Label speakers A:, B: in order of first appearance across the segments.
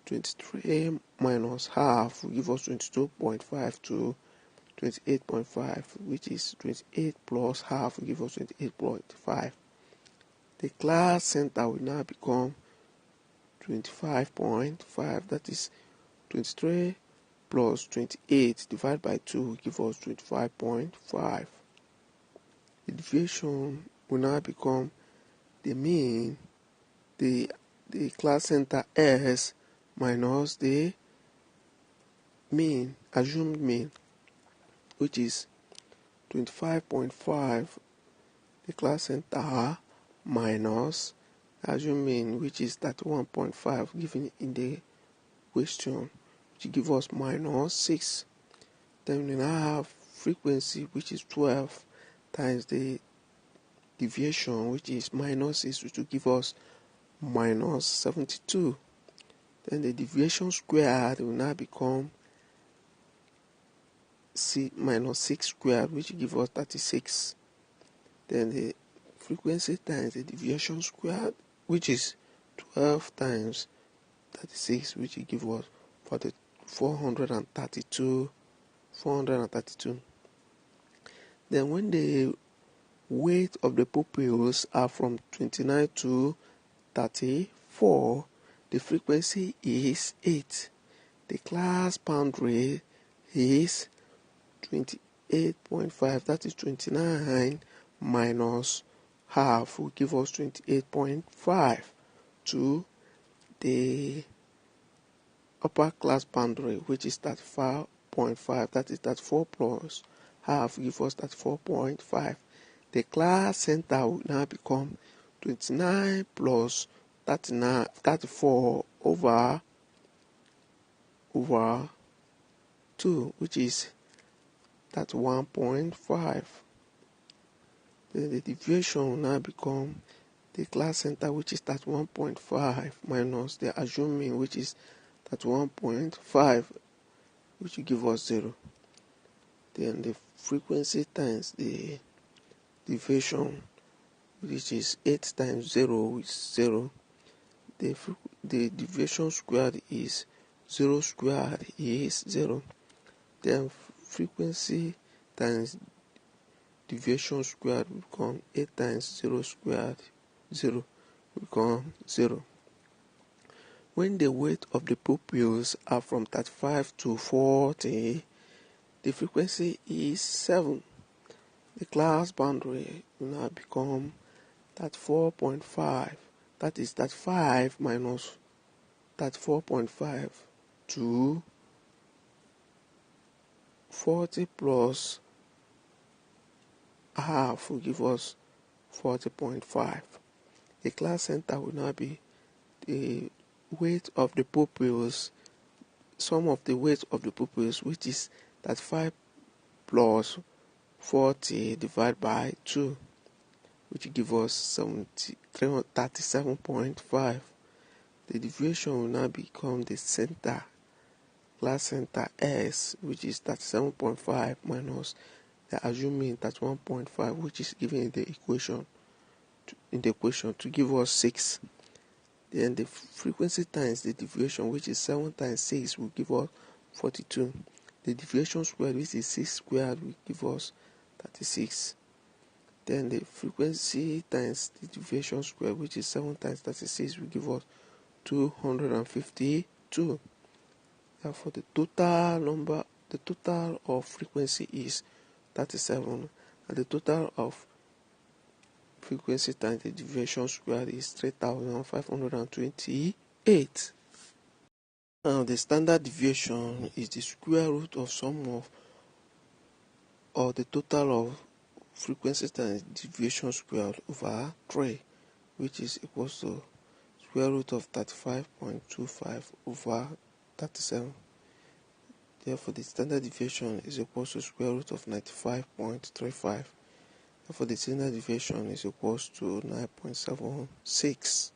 A: 23 minus half will give us 22.5 to 28.5, which is 28 plus half will give us 28.5. The class center will now become 25.5, that is 23 plus 28 divided by 2 will give us 25.5. The deviation will now become the mean, the class center S minus the mean, assumed mean, which is 25.5, the class center minus assumed mean, which is 31.5 given in the question, which gives us minus 6. Then we now have frequency, which is 12 times the deviation, which is minus 6, which will give us minus 72. Then the deviation squared will now become minus 6 squared, which will give us 36. Then the frequency times the deviation squared, which is 12 times 36, which will give us 432. Then when the weight of the pupils are from 29 to 34, the frequency is 8. The class boundary is 28.5, that is 29 minus half will give us 28.5 to the upper class boundary, which is 35.5, that is 34 plus half give us 34.5. The class center will now become 29 plus 34 over 2, which is 31.5. Then the deviation will now become the class center, which is 31.5 minus the assumed mean, which is 31.5, which will give us 0. Then the frequency times the deviation, which is 8 times 0 is 0. The deviation squared is 0 squared is 0. Then frequency times deviation squared will become 8 times 0 squared 0 will become 0. When the weight of the pupils are from 35 to 40, the frequency is 7. The class boundary will now become 34.5, that is 35 minus 34.5 to 40 plus half will give us 40.5. The class center will now be the weight of the pupils, sum of the weight of the pupils, which is 35 plus 40 divided by 2, which gives us 37.5. The deviation will now become the center, class center S, which is 37.5 minus the assumed mean 31.5, which is given in the equation to give us 6. Then the frequency times the deviation, which is 7 times 6, will give us 42. The deviation squared, which is 6 squared, will give us 36. Then the frequency times the deviation squared, which is 7 times 36, will give us 252. Therefore, the total of frequency is 37, and the total of frequency times the deviation squared is 3528. Now, the standard deviation is the square root of sum of the total of frequency times deviation squared over 3, which is equals to square root of 35.25 over 37. Therefore, the standard deviation is equals to square root of 95.35. Therefore, the standard deviation is equals to 9.76.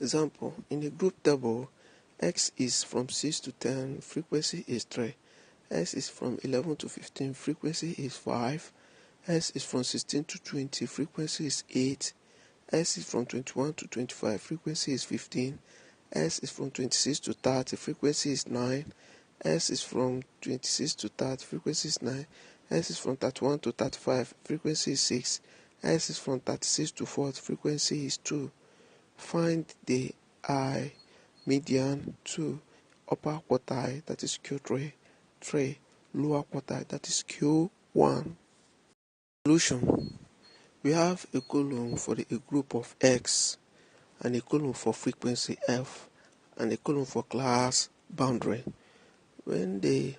A: Example, in the group table, X is from 6 to 10, frequency is 3. S is from 11 to 15, frequency is 5. S is from 16 to 20, frequency is 8. S is from 21 to 25, frequency is 15. S is from 26 to 30, frequency is 9. S is from 26 to 30, frequency is 9. S is from 31 to 35, frequency is 6. S is from 36 to 40, frequency is 2. Find the I median 2, upper quartile, that is Q3, 3, lower quartile, that is Q1. Solution. We have a column for a group of X, and a column for frequency F, and a column for class boundary. When the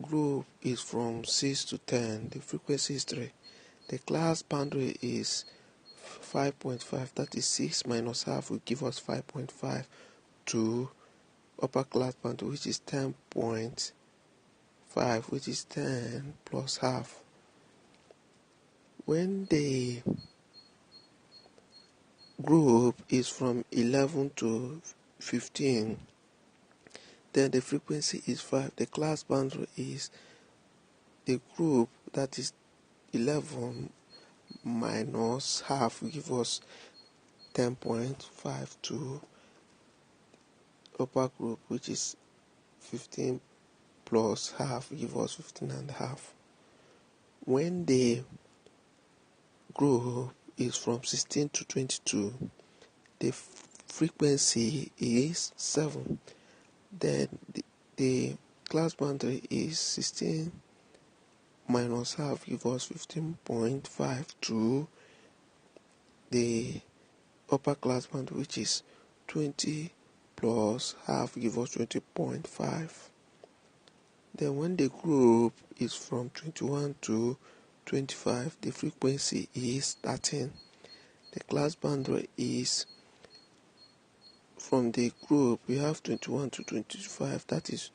A: group is from 6 to 10, the frequency is 3. The class boundary is 5.5, that is 6 minus half will give us 5.5, to upper class boundary, which is 10.5, which is 10 plus half. When the group is from 11 to 15, then the frequency is 5. The class boundary is the group that is 11 minus half will give us 10.5, to upper group, which is 15 plus half will give us 15 and a half. When the group is from 16 to 22, the frequency is 7. Then the class boundary is 16 minus half give us 15.5, to the upper class boundary, which is 20 plus half give us 20.5. Then when the group is from 21 to 25, the frequency is 13. The class boundary is from the group we have 21 to 25, that is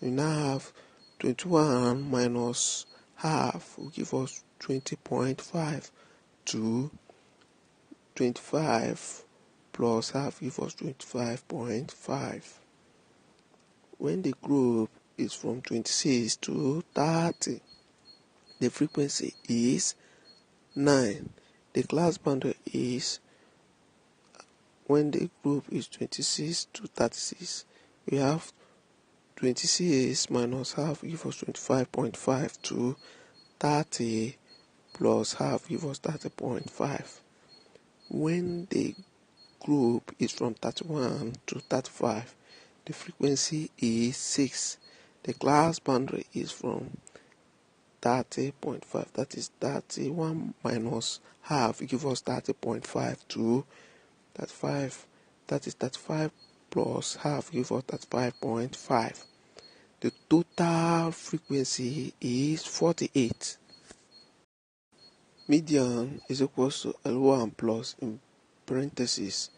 A: we now have 21 minus half will give us 20.5, to 25 plus half give us 25.5. When the group is from 26 to 30, the frequency is 9. The class boundary is, when the group is 26 to 36, we have 26 minus half give us 25.5, to 30 plus half give us 30.5. When the group is from 31 to 35, the frequency is 6. The class boundary is from 30.5, that is 31 minus half give us 30.5, to 35, that is 35 plus half give us 35.5. The total frequency is 48. Median is equals to L1 plus, in parentheses,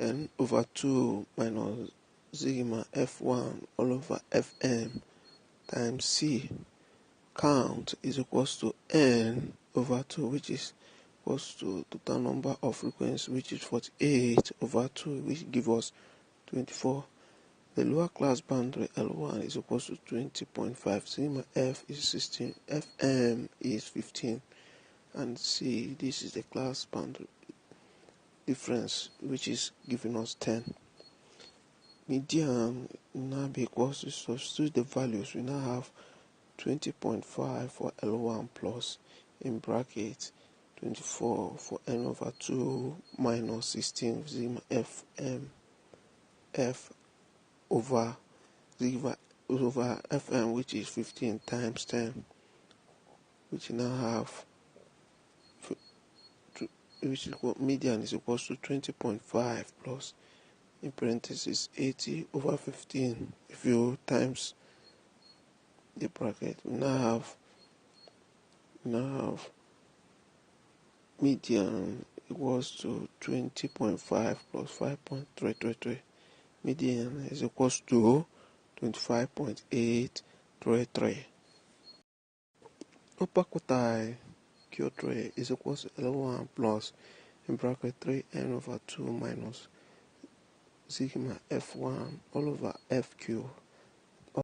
A: n over 2 minus sigma f1 all over fm times c. Count is equals to n over 2, which is equals to total number of frequencies, which is 48 over 2, which gives us 24. The lower class boundary L1 is equals to 20.5, sigma f is 16, fm is 15, and c, this is the class boundary difference, which is giving us 10. Median now be equals to, substitute the values, we now have 20.5 for L1 plus, in bracket 24 for n over 2 minus 16 sigma fm f over sigma over fm, which is 15 times 10, which now have, which is what median is equals to 20.5 plus, in parentheses, 80 over 15. If you times the bracket, we now have median equals to 20.5 plus 5.333. Median is equals to 25.833. Upper quartile Q3 is equals to L1 plus, in bracket 3n over 2 minus sigma f1 all over fq